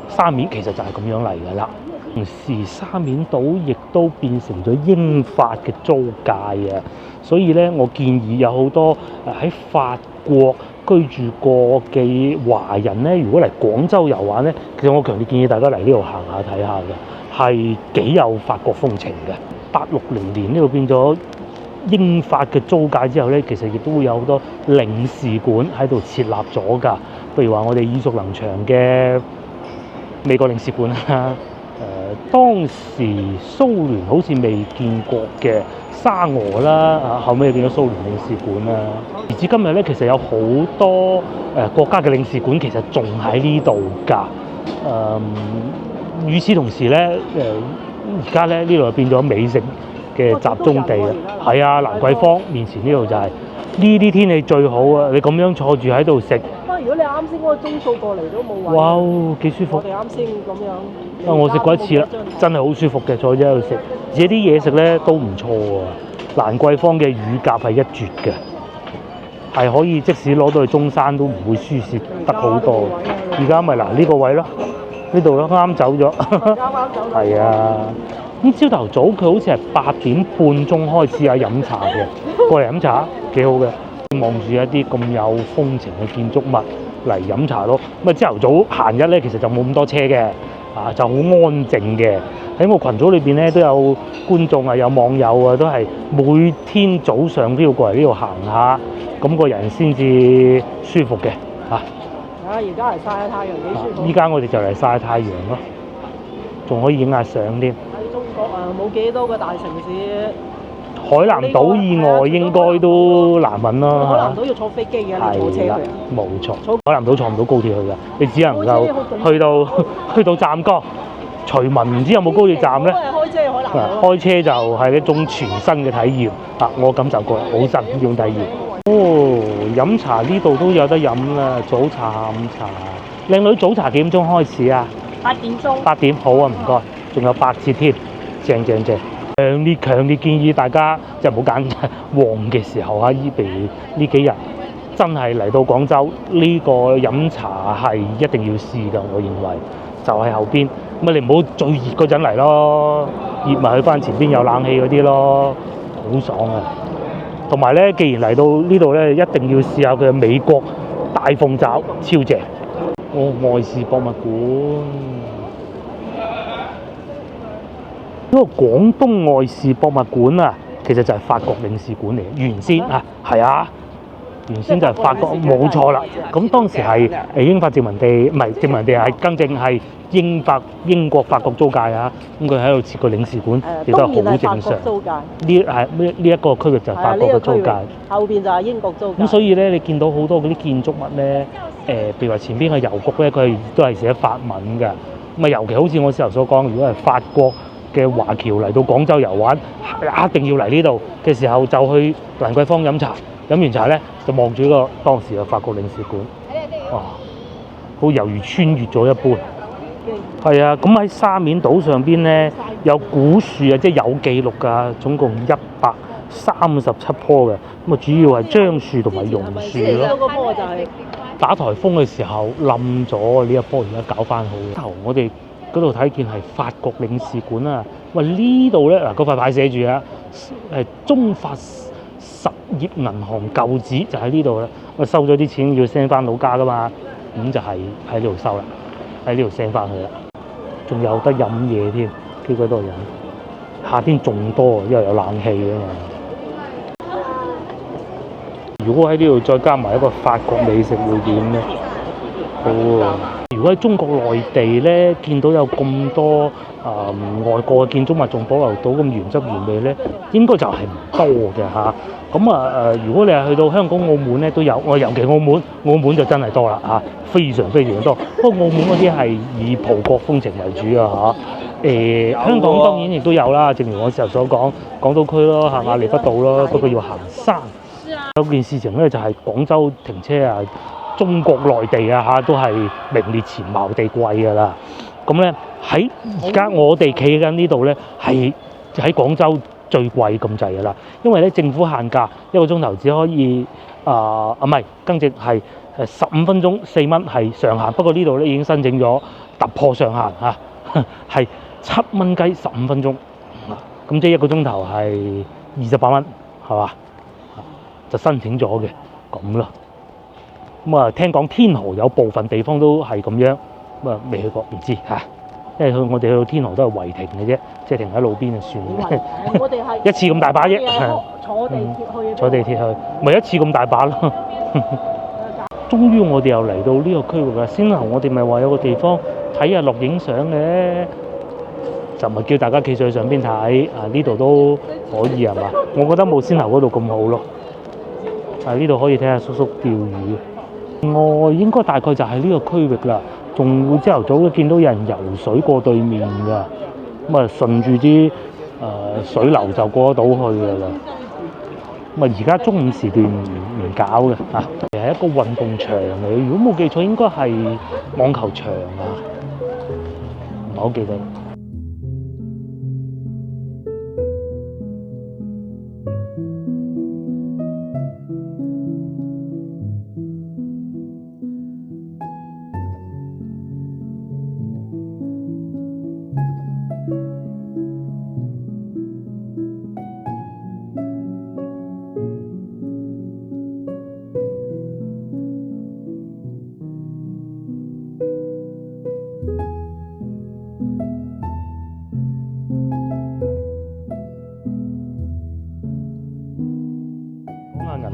沙面其實就係咁樣嚟㗎啦。同時沙面島亦都變成咗英法嘅租界啊，所以咧我建議有好多喺法國居住過嘅華人咧，如果嚟廣州遊玩咧，其實我強烈建議大家嚟呢度行下睇下嘅，係幾有法國風情嘅。860年呢度變咗英法嘅租界之後咧，其實亦都會有好多領事館喺度設立咗㗎。譬如話我哋耳熟能詳嘅美國領事館啦，當時蘇聯好似未建國嘅沙俄啦，後尾變咗蘇聯領事館啦。而至今日咧，其實有好多國家嘅領事館其實仲喺呢度㗎。與此同時咧，而家咧呢度變咗美食嘅集中地啦。係啊，蘭桂坊面前呢度就係呢啲天氣最好啊！你咁樣坐住喺度食。如果你啱先嗰個鐘數過嚟都冇位。哇，幾舒服！我哋啱先咁樣。我食過一次啦，真係好舒服嘅，坐咗喺度食，而且啲嘢食咧都唔錯啊！蘭桂坊嘅乳鴿係一絕嘅，係可以即使攞到去中山都唔會輸蝕得好多。而家咪嗱呢個位咯，呢度咯，啱走咗。啱走。係啊，咁朝頭早佢好似係8點半鐘開始飲茶嘅，過嚟飲茶幾好嘅。望住一啲咁有風情嘅建築物嚟飲茶咯。咁啊，朝頭早閒日咧，其實就冇咁多車嘅，就好安靜嘅。喺我群組裏邊咧，都有觀眾啊，有網友啊，都係每天早上都要過嚟呢度行下，咁個人先至舒服嘅嚇。而家嚟曬下太陽幾舒服。依家我哋就嚟曬太陽咯，仲可以影下相添。喺中國冇幾多個大城市。海南島以外應該都難揾啦。海南島要坐飛機嘅，你坐車去啊？冇錯，海南島坐唔到高鐵去㗎，你只能夠去到湛江。徐聞唔知有冇高鐵站咧？開車海南島。開車就係一種全新嘅體驗。我感受過，好新呢種體驗。哦，飲茶呢度都有得飲啦，早茶、下午茶。靚女，早茶幾點鐘開始啊？8點鐘。8點好啊，唔該。仲有8折添，正。強烈建議大家即係唔好揀旺嘅時候啊！譬如呢幾日真係嚟到廣州呢個飲茶係一定要試㗎，我認為就喺後邊。咁你唔好最熱嗰陣嚟咯，熱埋去翻前邊有冷氣嗰啲咯，好爽啊！同埋咧，既然嚟到呢度咧，一定要試下佢嘅美國大鳳爪，超正。外事博物館。呢個廣東外事博物館啊，其實就係法國領事館嚟嘅。原先就係法國，冇錯啦。咁當時係英法殖民地，唔係殖民地，係更正係英國法國租界啊。咁佢喺度設個領事館，亦都係好正常。呢一個區域就係法國嘅租界，後邊就係英國租界。咁所以咧，你見到好多嗰啲建築物咧，譬如話前邊嘅郵局咧，佢都係寫法文㗎。咁啊，尤其好似我先頭所講，如果係法國嘅華僑嚟到廣州遊玩，一定要嚟呢度嘅時候就去蘭桂坊飲茶，飲完茶咧就望住個當時嘅法國領事館，好猶如穿越咗一般。係啊，咁喺沙面島上邊咧有古樹啊，即係有記錄㗎，總共137棵嘅，咁啊主要係樟樹同埋榕樹咯。打颱風嘅時候冧咗呢一棵，而家搞翻好。我哋嗰度睇見係法國領事館啊！喂，呢度咧嗱，嗰塊牌寫住啊，中法實業銀行舊址就喺呢度啦。我收咗啲錢要 send 翻老家噶嘛，咁就係喺呢度收啦，喺呢度 send 翻去啦。仲有得飲嘢添，幾鬼多人。夏天仲多，因為有冷氣啊嘛。如果喺呢度再加埋一個法國美食會點咧？好喎！如如果喺中國內地咧見到有咁多外國嘅建築物仲保留到咁原汁原味咧，應該就係唔多嘅嚇。咁如果你係去到香港、澳門咧都有，尤其澳門就真係多啦嚇，非常非常多。不過澳門嗰啲係以葡國風情為主啊嚇。香港當然亦都有啦，正如我時候所講，港島區咯，行亞厘畢道咯，不過要行山。有件事情咧就係廣州停車啊，中國內地啊嚇都係名列前茅地貴㗎啦。咁咧喺而家我哋企緊呢度咧係喺廣州最貴咁滯㗎啦，因為咧政府限價1個鐘頭只可以唔係更正係15分鐘4蚊係上限，不過呢度咧已經申請咗突破上限嚇，係7蚊雞15分鐘，咁即係1個鐘頭係28蚊係嘛？就申請咗嘅咁咯。咁聽講天河有部分地方都係咁樣，未去過唔知嚇。因為我哋去到天河都係違停嘅啫，即係停喺路邊就算。我哋係一次咁大把啫，坐地鐵去。坐地鐵去，咪一次咁大把咯。終於我哋又嚟到呢個區域啦。先頭我哋咪話有個地方睇日落影相嘅，就唔係叫大家企上去上邊睇，呢度都可以係嘛？我覺得冇先頭嗰度咁好咯。呢度可以睇下叔叔釣魚。應該大概就係呢個區域啦。仲會朝頭早都見到有人游水過對面㗎，咁順住啲水流就過得到去㗎啦。咁而家中午時段唔搞嘅嚇，係一個運動場嚟。如果冇記錯，應該係網球場啊，唔係好記得。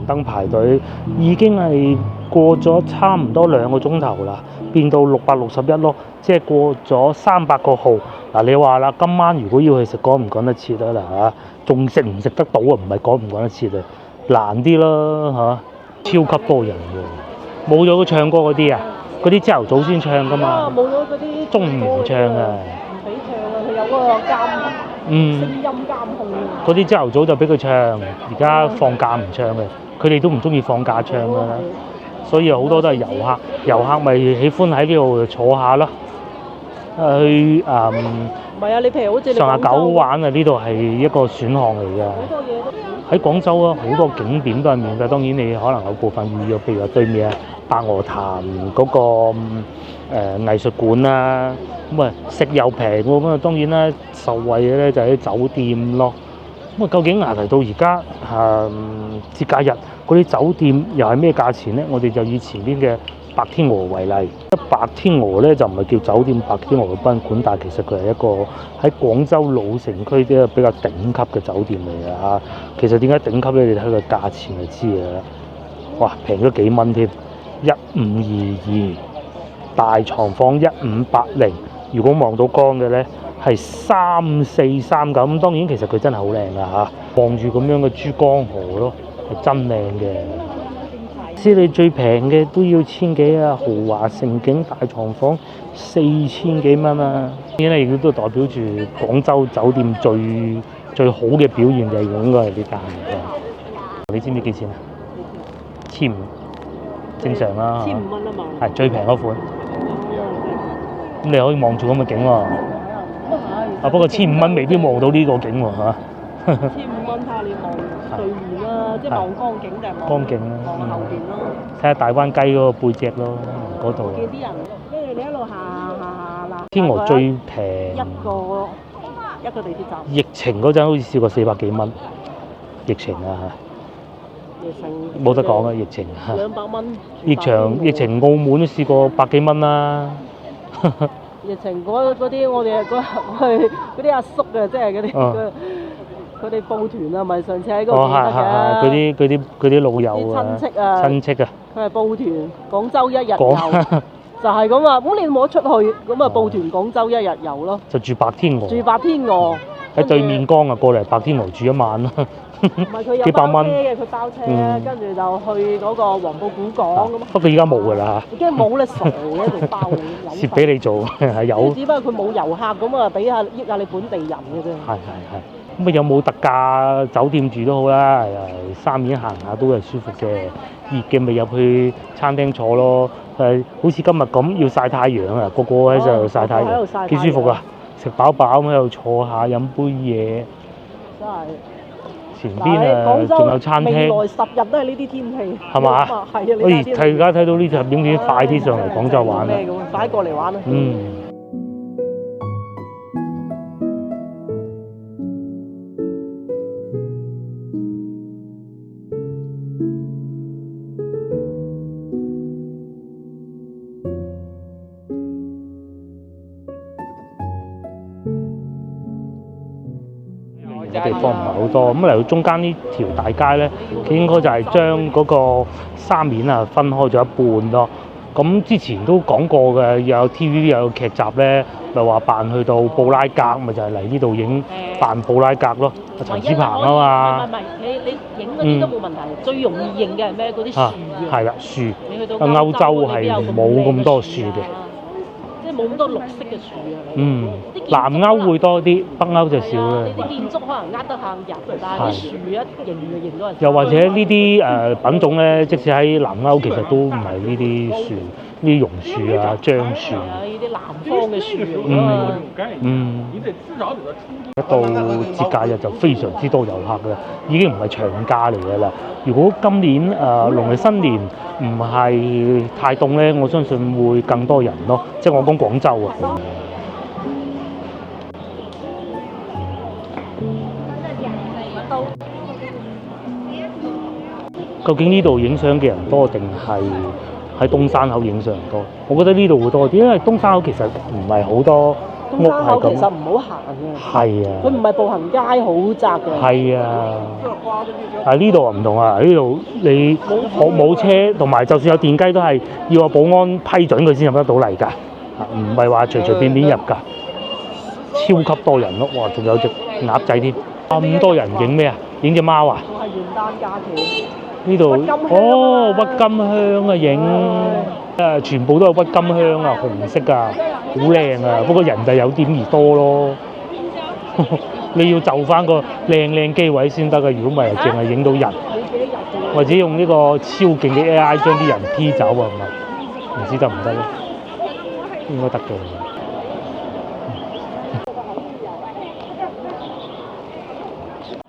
燈排隊已經係過咗差唔多2個鐘頭啦，變到661咯，即係過咗300個號。你話啦，今晚如果要去食，趕唔趕得切啦嚇？仲食唔食得到啊？唔係趕唔趕得切啊，難啲啦嚇，超級多人喎，冇咗個唱歌嗰啲啊，嗰啲朝頭早先唱噶嘛，冇咗嗰啲中午唔唱啊，唔俾唱啊，佢有嗰個聲音監控啊。嗰啲朝頭早就俾佢唱，而家放假唔唱嘅。佢哋都唔中意放假唱㗎啦，所以好多都係遊客咪喜歡喺呢度坐下咯。去唔係啊，你譬如好似上下九玩啊，呢度係一個選項嚟㗎。好多嘢都喺廣州啊，好多景點都係免費。當然你可能有部分預約，譬如話對面白鵝潭嗰個藝術館啦，咁食又平喎，咁當然啦，受惠嘅咧就係啲酒店咯。究竟嚟到而家節假日嗰啲酒店又係咩價錢呢？我哋就以前邊嘅白天鵝為例。白天鵝咧就唔係叫酒店白天鵝嘅賓館，但係其實佢係一個喺廣州老城區啲比較頂級嘅酒店嚟嘅嚇。其實點解頂級咧？你睇個價錢就知嘅啦。哇，平咗幾蚊添，1522，大床房1580。如果望到光嘅咧，係3439。咁當然其實佢真係好靚㗎嚇，望住咁樣嘅珠江河咯，係真靚嘅。知你最平嘅都要1000幾啊，豪華盛景大床房4000幾蚊啊！呢啲亦都代表住廣州酒店最好嘅表現，就應該係呢間嘅。你知唔知幾錢啊？1500，正常啦。1500蚊啊嘛。係最平嗰款。咁你可以望住咁嘅景喎。不過1500蚊未必望到呢個景喎嚇。1500蚊睇下你望對面啦，即係望江景定係望江景啦，望後邊咯。睇下大灣雞嗰個背脊咯，嗰度。見啲人，跟住你一路行啦。天鵝最平一個地鐵站。疫情嗰陣好似試過400幾蚊，疫情啊疫情冇得講啊，疫情200蚊。疫情澳門都試過100幾蚊啦。疫情嗰啲我哋嗰啲阿叔嘅，即係嗰啲佢哋報團啊，咪上次喺嗰度記得嘅。嗰啲老友啊，親戚啊，佢係報團廣州1日遊。就係咁啊！咁你冇得出去，咁啊報團廣州一日遊咯。就住白天鵝。住白天鵝。喺對面江啊，過嚟白天鵝住一晚啦。唔係佢有幾百蚊包車嘅，佢包車，跟住就去嗰個黃埔古港咁。不過而家冇㗎啦已經冇啦，傻嘅一定包你。蝕俾你做係有。只不過佢冇遊客咁啊，俾下益下你本地人嘅啫。係。咁啊有冇特價酒店住都好啦，三面行下都係舒服嘅。熱嘅咪入去餐廳坐咯。好似今日咁要曬太陽啊，個個喺度曬太陽，幾舒服啊！食飽飽咁喺度坐下飲杯嘢。真係。前邊仲有餐廳。未來10日都係呢啲天氣。係嘛？係啊，你而家睇到呢條影片，快啲上嚟廣州玩啦！快過嚟玩啦！地方唔係好多，咁嚟到中間呢條大街咧，佢應該就係將嗰個沙面啊分開咗一半咯。咁之前都講過嘅，有 TVB 有劇集咧，咪話扮去到布拉格，咪就係嚟呢度影扮布拉格咯。陳子鵬啊嘛。唔係，你影嗰啲都冇問題，最容易認嘅係咩？嗰啲樹啊。係啦，樹。你去到歐洲係冇咁多樹嘅。即係冇咁多綠色嘅樹啊！南歐會多啲，北歐就少啦。啲建築可能呃得下人，但係啲樹一認就認到人。又或者呢啲品種咧，即使喺南歐其實都唔係呢啲樹，呢啲榕樹啊、樟樹。呢啲南方嘅樹。一到節假日就非常之多遊客㗎，已經唔係長假嚟㗎啦。如果今年農曆新年唔係太凍咧，我相信會更多人咯。即係我講廣州啊。究竟呢度影相嘅人多定係喺東山口影相人多？我覺得呢度會多啲，因為東山口其實唔係好多屋係咁。東山口其實唔好行嘅。係啊。佢唔係步行街，好窄嘅。係啊。呢度啊唔同啊，呢度你冇車，同埋就算有電雞都係要個保安批准佢先入得到嚟㗎，唔係話隨隨便便入㗎。超級多人咯，哇！仲有隻鴨仔添，咁多人影咩啊？影隻貓啊？係元旦假期。呢度鬱金香啊影，全部都係鬱金香啊，紅色㗎，好靚啊！不過人就有點而多咯，你要就翻個靚機位先得㗎，如果唔係淨係影到人，或者用呢個超勁嘅 AI 將啲人 P 走啊，唔知得唔得咧？應該得嘅。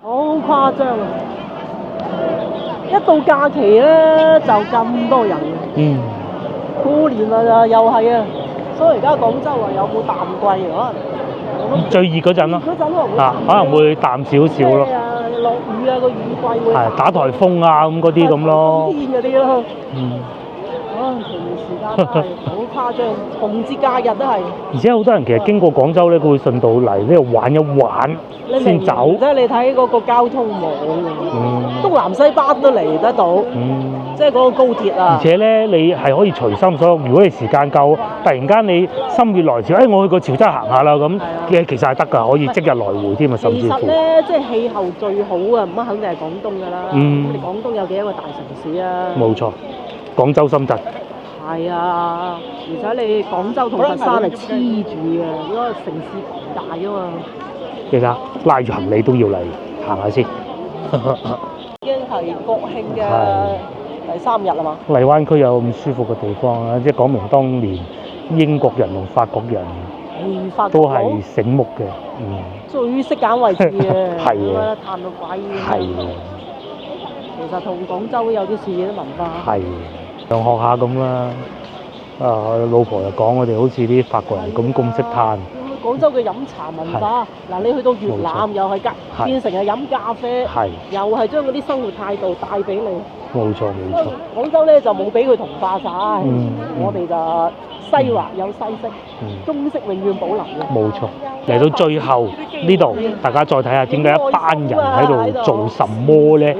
好誇張啊！一到假期咧就咁多人，過年啊又係啊，所以而家廣州啊有冇淡季啊？最熱嗰陣咯，可能會淡少少咯。落雨啊，個雨季會打颱風啊咁嗰啲咁咯。天嗰啲咯。其餘時間都係好誇張，紅節假日都係。而且好多人其實經過廣州咧，佢會順道嚟呢度玩一玩先走。即係你睇嗰個交通網東南西北都嚟得到。即係嗰個高鐵啊。而且咧，你係可以隨心所欲。如果你時間夠，突然間你心血來潮，我去過潮州行下啦咁，其實係得㗎，可以即日來回添啊，甚至乎。其實咧，即係氣候最好啊，咁肯定係廣東㗎啦。我哋廣東有幾多個大城市啊？冇錯。廣州、深圳。係啊，而且你廣州同佛山係黐住嘅，嗰個城市龐大啊嘛。其實拉住行李都要嚟行下先。已經係國慶嘅第3日啦嘛。荔灣區有咁舒服嘅地方啊，即係講明當年英國人同法國人都係醒目嘅，最識揀位置嘅，係啊，嘆到鬼。係啊。其實同廣州有啲似嘅文化。係，想學下咁啦。老婆又講我哋好似啲法國人咁識嘆。廣州嘅飲茶文化，嗱你去到越南又係變成係飲咖啡，又係將嗰啲生活態度帶俾你。冇錯。廣州咧就冇俾佢同化晒，我哋就西華有西式，中式永遠保留嘅。冇錯。嚟到最後呢度，大家再睇下點解一班人喺度做什麼咧？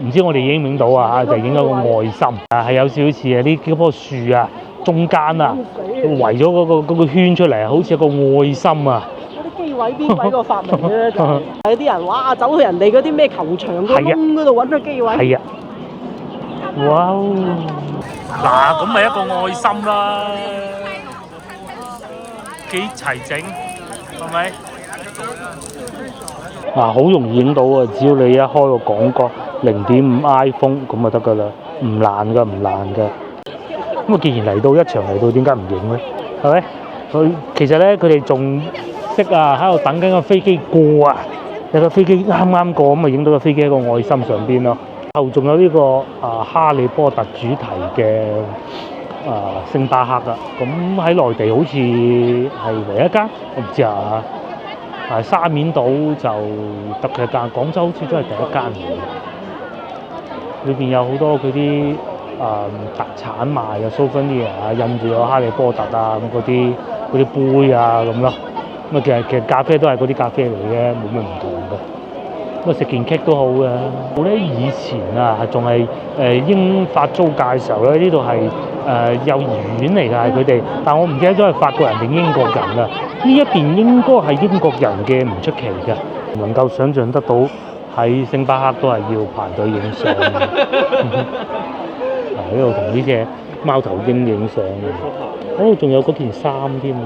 唔知我哋影唔影到啊？就影咗個愛心係有少少似呢幾棵樹啊，中間啊，圍咗嗰個圈出嚟，好似一個愛心啊！嗰啲機位邊位個發明嘅咧？就係有啲人哇，走去人哋嗰啲咩球場個窿嗰度揾個機位。係啊！哇！嗱，咁咪一個愛心啦，幾齊整，係咪？嗱，好容易影到啊！只要你一開個廣角0.5 iPhone 咁就得㗎啦，唔難㗎，唔難㗎。咁啊，既然嚟到一場嚟到，點解唔影咧？係咪？其實咧，佢哋仲識啊，喺度等緊個飛機過啊！有個飛機啱啱過，咁啊影到個飛機喺個愛心上邊咯。後仲有呢個哈利波特主題嘅星巴克啊，咁喺內地好似係唯一間，我唔知啊。沙面島就得佢一間，廣州好似都係第一間嚟嘅。裏邊有好多佢啲特產賣嘅 souvenir 啊，印住有哈利波特啊咁嗰啲杯啊咁咯。咁啊其實咖啡都係嗰啲咖啡嚟嘅，冇咩唔同嘅。咁啊食件 cake 都好嘅。我咧以前啊仲係英法租界嘅時候咧，呢度係幼兒園嚟㗎，係佢哋，但我唔記得咗係法國人定英國人啦。呢一邊應該係英國人嘅，唔出奇嘅。唔能夠想像得到喺星巴克都係要排隊影相。喺度同呢隻貓頭鷹影相嘅。哦，仲有嗰件衫添啊！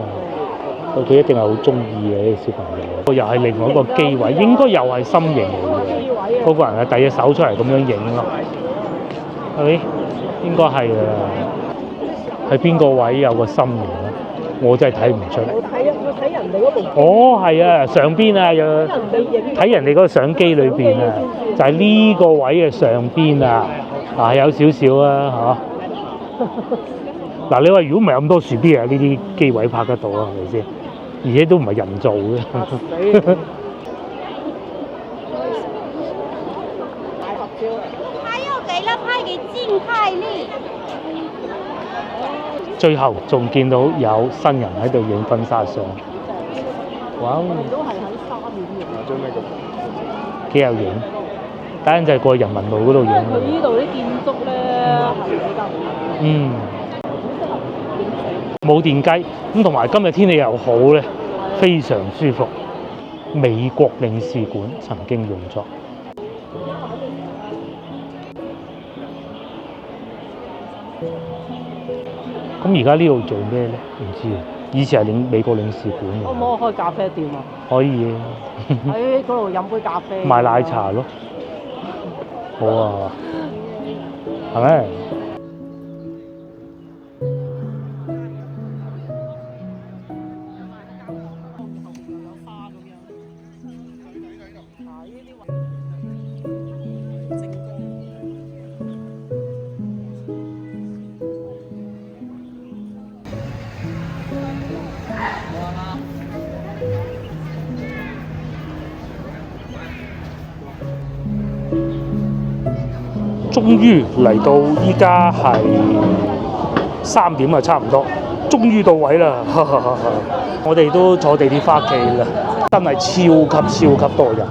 佢一定係好中意嘅呢個小朋友。又係另外一個機位，應該又係心形嚟嘅。嗰個人係遞隻手出嚟咁樣影咯，係咪？應該係啊。喺邊個位有個心形啊？我真係睇唔出。要睇人哋嗰部。哦，係啊，上邊啊，睇人哋嗰個相機裏邊啊，就係呢個位嘅上邊啊，有少少啊，嚇。嗱，你話如果唔係咁多樹邊啊，呢啲機位拍得到啊，係咪先？而且都唔係人造嘅。最後仲見到有新人喺度影婚紗相，哇！都係喺沙面影，幾有影。等陣就係過人民路嗰度影。佢呢度啲建築咧係比較冇電雞，咁同埋今日天氣又好咧，非常舒服。美國領事館曾經用作。咁而家呢度做咩咧？唔知啊。以前係美國領事館嘅。可唔可以開咖啡店啊？可以嘅。喺嗰度飲杯咖啡。賣奶茶咯。好啊。係咪？終於嚟到依家係3點啊，差唔多，終於到位啦！我哋都坐地鐵返屋企啦，真係超級多人。